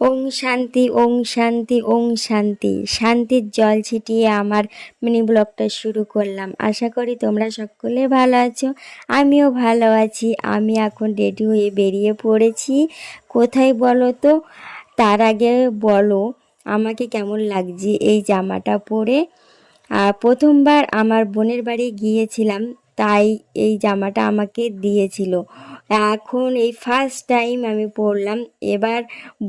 ওং শান্তি, ওং শান্তি, ওং শান্তি। শান্তির জল ছিটিয়ে আমার মিনি ব্লগটা শুরু করলাম। আশা করি তোমরা সকলে ভালো আছো, আমিও ভালো আছি। আমি এখন রেডি হয়ে বেরিয়ে পড়েছি। কোথায় বলো তো? তার আগে বলো আমাকে কেমন লাগছে এই জামাটা পরে। প্রথমবার আমার বোনের বাড়ি গিয়েছিলাম, তাই এই জামাটা আমাকে দিয়েছিল। এখন এই ফার্স্ট টাইম আমি পরলাম। এবার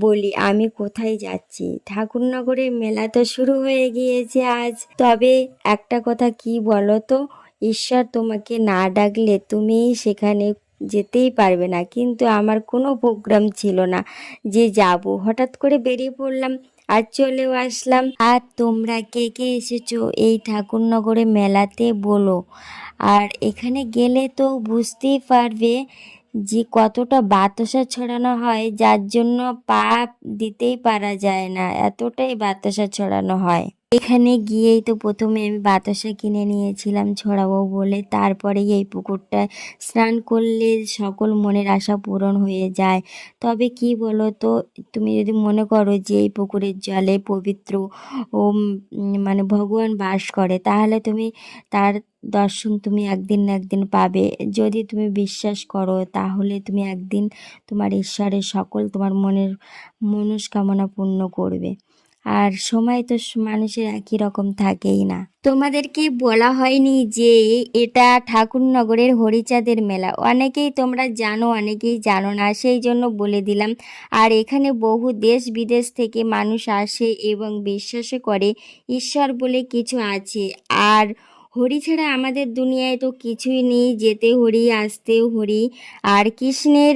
বলি আমি কোথায় যাচ্ছি। ঠাকুরনগরের মেলা তো শুরু হয়ে গিয়েছে আজ। তবে একটা কথা কি বলো তো, ঈশ্বর তোমাকে না ডাকলে তুমি সেখানে যেতেই পারবে না। কিন্তু আমার কোনো প্রোগ্রাম ছিল না যে যাব, হঠাৎ করে বেরিয়ে পড়লাম আর চলেও আসলাম। আর তোমরা কে কে এসেছো এই ঠাকুরনগরে মেলাতে বলো। আর এখানে গেলে তো বুঝতেই পারবে যে কতটা বাতাসা ছড়ানো হয়, যার জন্য পা দিতেই পারা যায় না, এতটাই বাতাসা ছড়ানো হয়। এখানে গিয়েই তো প্রথমে আমি বাতাসা কিনে নিয়েছিলাম ছড়াবো বলে। তারপরে এই পুকুরটায় স্নান করলে সকল মনের আশা পূরণ হয়ে যায়। তবে কি বলো তো, তুমি যদি মনে করো যে এই পুকুরের জলে পবিত্র ও মানে ভগবান বাস করে, তাহলে তুমি তার দর্শন তুমি একদিন না একদিন পাবে। যদি তুমি বিশ্বাস করো তাহলে তুমি একদিন তোমার ঈশ্বরের সকল তোমার মনের মনস্কামনা পূর্ণ করবে। আর সময় তো মানুষের একই রকম থাকেই না। তোমাদেরকে বলা হয়নি যে এটা ঠাকুরনগরের হরিচাঁদের মেলা। অনেকেই তোমরা জানো, অনেকেই জানো না, সেই জন্য বলে দিলাম। আর এখানে বহু দেশ বিদেশ থেকে মানুষ আসে এবং বিশ্বাসও করে ঈশ্বর বলে কিছু আছে। আর হরি ছাড়া আমাদের দুনিয়ায় তো কিছুই নেই, যেতে হরি আসতেও হরি। আর কৃষ্ণের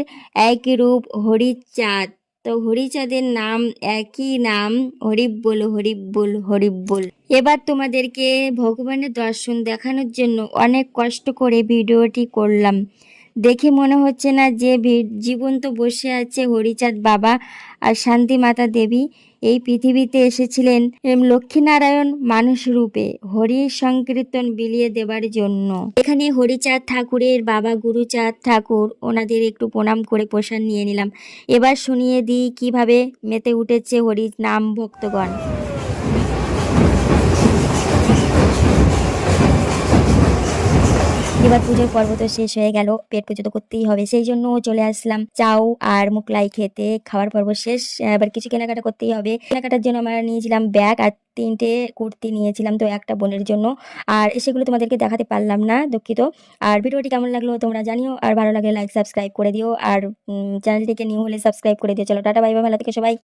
এক রূপ হরিচাঁদ, তো হরিচাঁদের নাম একই নাম, হরিবোল হরিবোল হরিবোল। এবার তোমাদেরকে ভগবানের দর্শন দেখানোর জন্য অনেক কষ্ট করে ভিডিওটি করলাম। দেখে মনে হচ্ছে না যে জীবন্ত বসে আছে হরিচাঁদ বাবা আর শান্তি মাতা দেবী এই পৃথিবীতে এসেছিলেন লক্ষ্মীনারায়ণ মানুষ রূপে হরি সংকীর্তন বিলিয়ে দেবার জন্য। এখানে হরিচাঁদ ঠাকুরের বাবা গুরুচাঁদ ঠাকুর, ওনাদের একটু প্রণাম করে প্রসাদ নিয়ে নিলাম। এবার শুনিয়ে দিই কিভাবে মেতে উঠেছে হরি নাম ভক্তগণ। এবার পুজোর পর্ব তো শেষ হয়ে গেল, পেট পুজো তো করতেই হবে, সেই জন্য চলে আসলাম চাউ আর মুকলাই খেতে। খাওয়ার পর্ব শেষ, এবার কিছু কেনাকাটা করতেই হবে। কেনাকাটার জন্য আমরা নিয়েছিলাম ব্যাগ আর 3টে কুর্তি নিয়েছিলাম, তো একটা বোনের জন্য। আর সেগুলো তোমাদেরকে দেখাতে পারলাম না, দুঃখিত। আর ভিডিওটি কেমন লাগলো তোমরা জানিও, আর ভালো লাগলে লাইক সাবস্ক্রাইব করে দিও। আর চ্যানেলটিকে নিউ হলে সাবস্ক্রাইব করে দিও। চলো টাটা, বাই বাই, ভালো থেকে সবাই।